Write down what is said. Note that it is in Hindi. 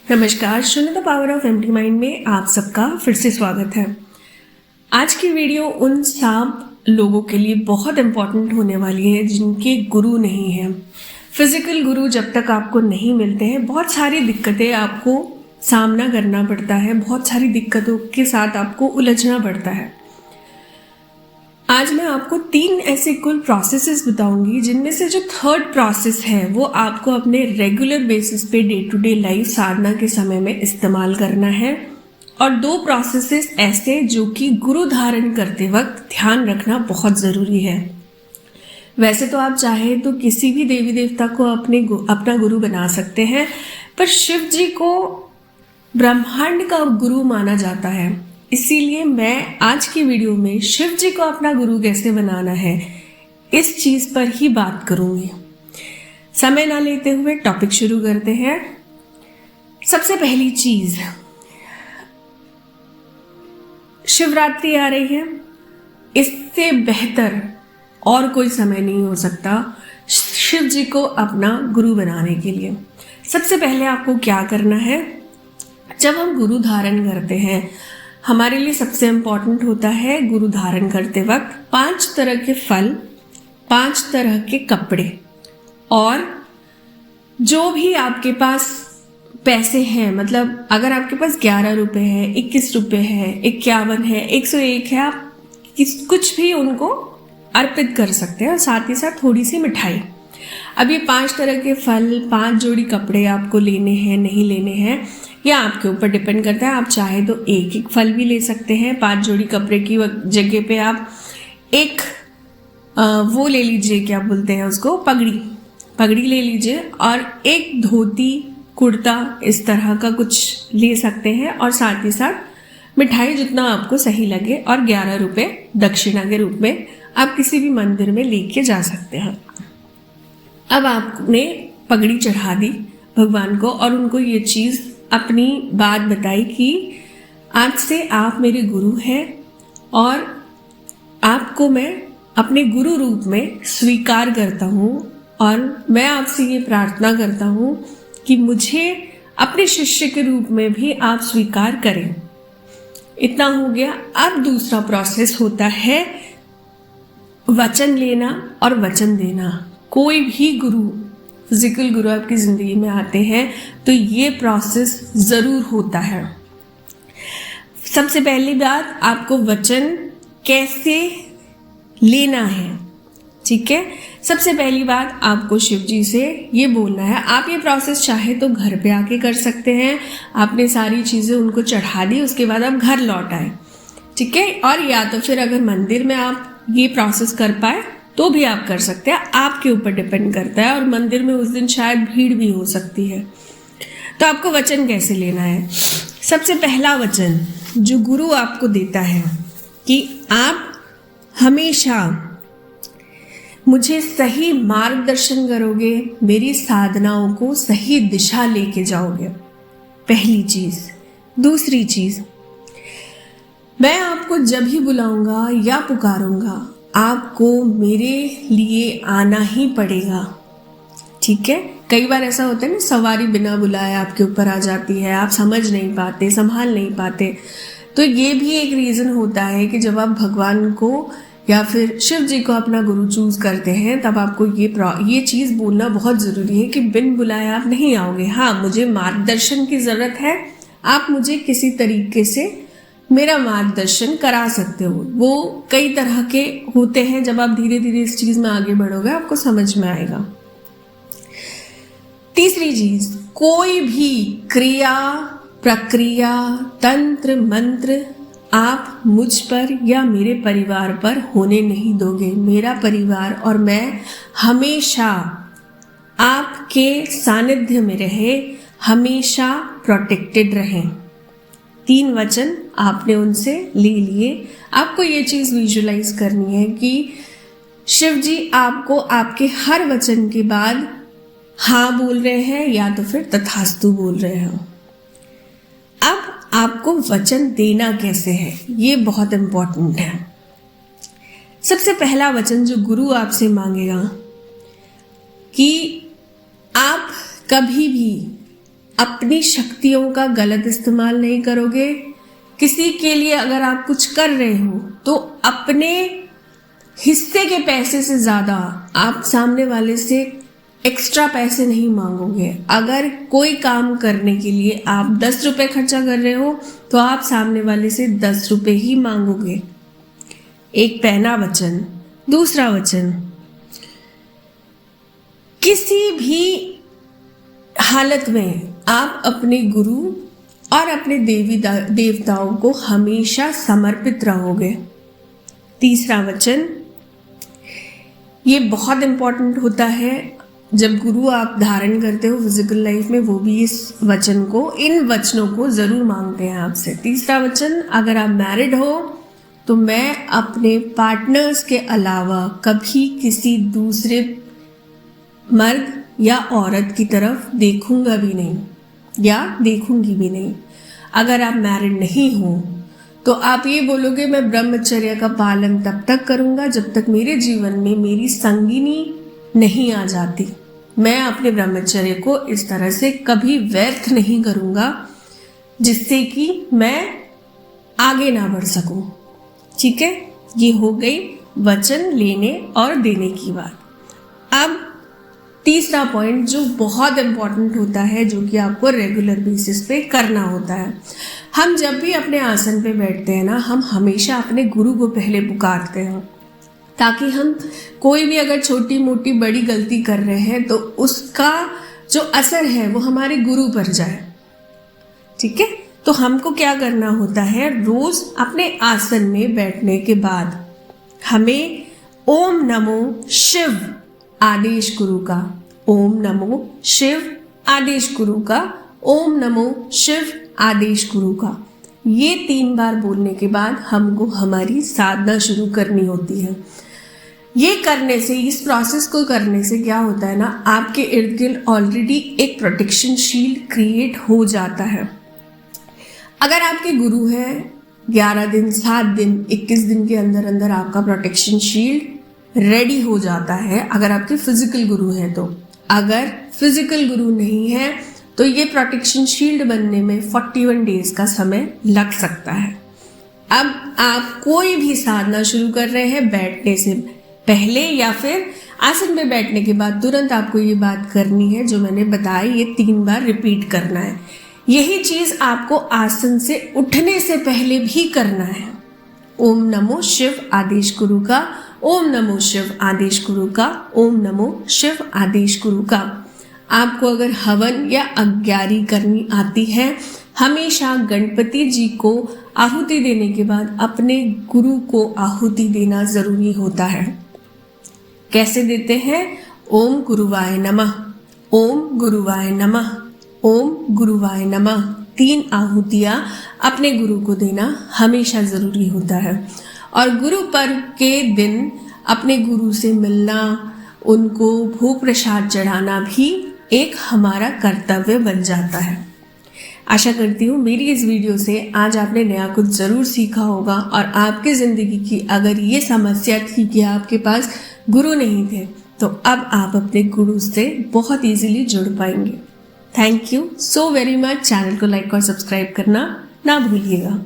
नमस्कार, शून्य the power of empty mind में आप सबका फिर से स्वागत है। आज की वीडियो उन सब लोगों के लिए बहुत इम्पोर्टेंट होने वाली है जिनके गुरु नहीं है। फिजिकल गुरु जब तक आपको नहीं मिलते हैं, बहुत सारी दिक्कतें आपको सामना करना पड़ता है, बहुत सारी दिक्कतों के साथ आपको उलझना पड़ता है। आज मैं आपको 3 ऐसे कुल प्रोसेसेस बताऊंगी जिनमें से जो थर्ड प्रोसेस है वो आपको अपने रेगुलर बेसिस पे डे टू डे लाइफ साधना के समय में इस्तेमाल करना है, और 2 प्रोसेसेस ऐसे जो कि गुरु धारण करते वक्त ध्यान रखना बहुत ज़रूरी है। वैसे तो आप चाहे तो किसी भी देवी देवता को अपना गुरु बना सकते हैं, पर शिव जी को ब्रह्मांड का गुरु माना जाता है। इसीलिए मैं आज की वीडियो में शिव जी को अपना गुरु कैसे बनाना है इस चीज पर ही बात करूंगी। समय ना लेते हुए टॉपिक शुरू करते हैं। सबसे पहली चीज, शिवरात्रि आ रही है, इससे बेहतर और कोई समय नहीं हो सकता शिव जी को अपना गुरु बनाने के लिए। सबसे पहले आपको क्या करना है, जब हम गुरु धारण करते हैं हमारे लिए सबसे इम्पॉर्टेंट होता है गुरु धारण करते वक्त 5 तरह के फल, 5 तरह के कपड़े, और जो भी आपके पास पैसे हैं, मतलब अगर आपके पास 11 रुपए है, 21 रुपए है, 51 है, 101 है, आप कुछ भी उनको अर्पित कर सकते हैं, और साथ ही साथ थोड़ी सी मिठाई। अब ये 5 तरह के फल, 5 जोड़ी कपड़े आपको लेने हैं नहीं लेने हैं, यह आपके ऊपर डिपेंड करता है। आप चाहे तो एक फल भी ले सकते हैं। 5 जोड़ी कपड़े की जगह पे आप एक वो ले लीजिए, क्या बोलते हैं उसको, पगड़ी ले लीजिए, और एक धोती कुर्ता इस तरह का कुछ ले सकते हैं, और साथ ही साथ मिठाई जितना आपको सही लगे, और 11 रुपये दक्षिणा के रूप में आप किसी भी मंदिर में लेके जा सकते हैं। अब आपने पगड़ी चढ़ा दी भगवान को, और उनको ये चीज़ अपनी बात बताई कि आज से आप मेरे गुरु हैं, और आपको मैं अपने गुरु रूप में स्वीकार करता हूँ, और मैं आपसे ये प्रार्थना करता हूँ कि मुझे अपने शिष्य के रूप में भी आप स्वीकार करें। इतना हो गया। अब दूसरा प्रोसेस होता है वचन लेना और वचन देना। कोई भी गुरु, फिजिकल गुरु आपकी ज़िंदगी में आते हैं तो ये प्रोसेस ज़रूर होता है। सबसे पहली बात, आपको वचन कैसे लेना है, ठीक है। सबसे पहली बात, आपको शिव जी से ये बोलना है। आप ये प्रोसेस चाहे तो घर पे आके कर सकते हैं। आपने सारी चीज़ें उनको चढ़ा दी, उसके बाद आप घर लौट आए, ठीक है। और या तो फिर अगर मंदिर में आप ये प्रोसेस कर पाए तो भी आप कर सकते हैं, आपके ऊपर डिपेंड करता है, और मंदिर में उस दिन शायद भीड़ भी हो सकती है। तो आपको वचन कैसे लेना है? सबसे पहला वचन जो गुरु आपको देता है कि आप हमेशा मुझे सही मार्गदर्शन करोगे, मेरी साधनाओं को सही दिशा लेके जाओगे, पहली चीज। दूसरी चीज, मैं आपको जब ही बुलाऊंगा या पुकारूंगा आपको मेरे लिए आना ही पड़ेगा, ठीक है। कई बार ऐसा होता है ना, सवारी बिना बुलाए आपके ऊपर आ जाती है, आप समझ नहीं पाते, संभाल नहीं पाते। तो ये भी एक रीज़न होता है कि जब आप भगवान को या फिर शिव जी को अपना गुरु चूज करते हैं, तब आपको ये चीज़ बोलना बहुत ज़रूरी है कि बिन बुलाए आप नहीं आओगे। हाँ, मुझे मार्गदर्शन की ज़रूरत है, आप मुझे किसी तरीके से मेरा मार्गदर्शन करा सकते हो। वो कई तरह के होते हैं, जब आप धीरे धीरे इस चीज में आगे बढ़ोगे आपको समझ में आएगा। तीसरी चीज, कोई भी क्रिया, प्रक्रिया, तंत्र, मंत्र आप मुझ पर या मेरे परिवार पर होने नहीं दोगे। मेरा परिवार और मैं हमेशा आपके सानिध्य में रहे, हमेशा प्रोटेक्टेड रहें। 3 वचन आपने उनसे ले लिए। आपको ये चीज़ विजुलाइज करनी है कि शिव जी आपको आपके हर वचन के बाद हाँ बोल रहे हैं या तो फिर तथास्तु बोल रहे हो। अब आपको वचन देना कैसे है, ये बहुत इम्पोर्टेंट है। सबसे पहला वचन जो गुरु आपसे मांगेगा कि आप कभी भी अपनी शक्तियों का गलत इस्तेमाल नहीं करोगे। किसी के लिए अगर आप कुछ कर रहे हो तो अपने हिस्से के पैसे से ज़्यादा आप सामने वाले से एक्स्ट्रा पैसे नहीं मांगोगे। अगर कोई काम करने के लिए आप 10 रुपये खर्चा कर रहे हो तो आप सामने वाले से 10 रुपये ही मांगोगे। एक पहला वचन। दूसरा वचन, किसी भी हालत में आप अपने गुरु और अपने देवी देवताओं को हमेशा समर्पित रहोगे। तीसरा वचन, ये बहुत इंपॉर्टेंट होता है जब गुरु आप धारण करते हो फिजिकल लाइफ में, वो भी इस वचन को, इन वचनों को जरूर मांगते हैं आपसे। तीसरा वचन, अगर आप मैरिड हो तो मैं अपने पार्टनर्स के अलावा कभी किसी दूसरे मर्द या औरत की तरफ देखूंगा भी नहीं या देखूंगी भी नहीं। अगर आप मैरिड नहीं हो तो आप ये बोलोगे मैं ब्रह्मचर्य का पालन तब तक करूंगा जब तक मेरे जीवन में मेरी संगिनी नहीं आ जाती। मैं अपने ब्रह्मचर्य को इस तरह से कभी व्यर्थ नहीं करूंगा जिससे कि मैं आगे ना बढ़ सकूं। ठीक है, ये हो गई वचन लेने और देने की बात। अब तीसरा पॉइंट जो बहुत इंपॉर्टेंट होता है, जो कि आपको रेगुलर बेसिस पे करना होता है। हम जब भी अपने आसन पे बैठते हैं ना, हम हमेशा अपने गुरु को पहले पुकारते हैं ताकि हम कोई भी अगर छोटी मोटी बड़ी गलती कर रहे हैं तो उसका जो असर है वो हमारे गुरु पर जाए। ठीक है, तो हमको क्या करना होता है, रोज अपने आसन में बैठने के बाद हमें ओम नमो शिव आदेश गुरु का, ओम नमो शिव आदेश गुरु का, ओम नमो शिव आदेश गुरु का, ये 3 बार बोलने के बाद हमको हमारी साधना शुरू करनी होती है। ये करने से, इस प्रोसेस को करने से क्या होता है ना, आपके इर्द गिर्द ऑलरेडी एक प्रोटेक्शन शील्ड क्रिएट हो जाता है। अगर आपके गुरु हैं 11 दिन, 7 दिन, 21 दिन के अंदर अंदर आपका प्रोटेक्शन शील्ड रेडी हो जाता है। अगर आपके फिजिकल गुरु हैं तो, अगर फिजिकल गुरु नहीं है तो ये प्रोटेक्शन शील्ड बनने में 41 डेज का समय लग सकता है। अब आप कोई भी साधना शुरू कर रहे हैं, बैठने से पहले या फिर आसन में बैठने के बाद तुरंत आपको ये बात करनी है जो मैंने बताई, ये 3 बार रिपीट करना है। यही चीज आपको आसन से उठने से पहले भी करना है। ओम नमो शिव आदेश गुरु का, ओम नमो शिव आदेश गुरु का, ओम नमो शिव आदेश गुरु का। आपको अगर हवन या अग्यारी करनी आती है, हमेशा गणपति जी को आहुति देने के बाद अपने गुरु को आहुति देना जरूरी होता है। कैसे देते हैं? ओम गुरुवाय नमः, ओम गुरुवाय नमः, ओम गुरुवाय नमः। 3 आहुतियां अपने गुरु को देना हमेशा जरूरी होता है। और गुरु पर्व के दिन अपने गुरु से मिलना, उनको भोग प्रसाद चढ़ाना भी एक हमारा कर्तव्य बन जाता है। आशा करती हूँ मेरी इस वीडियो से आज आपने नया कुछ ज़रूर सीखा होगा और आपकी ज़िंदगी की अगर ये समस्या थी कि आपके पास गुरु नहीं थे तो अब आप अपने गुरु से बहुत इजीली जुड़ पाएंगे। Thank you so very much. Channel को लाइक और सब्सक्राइब करना ना भूलिएगा।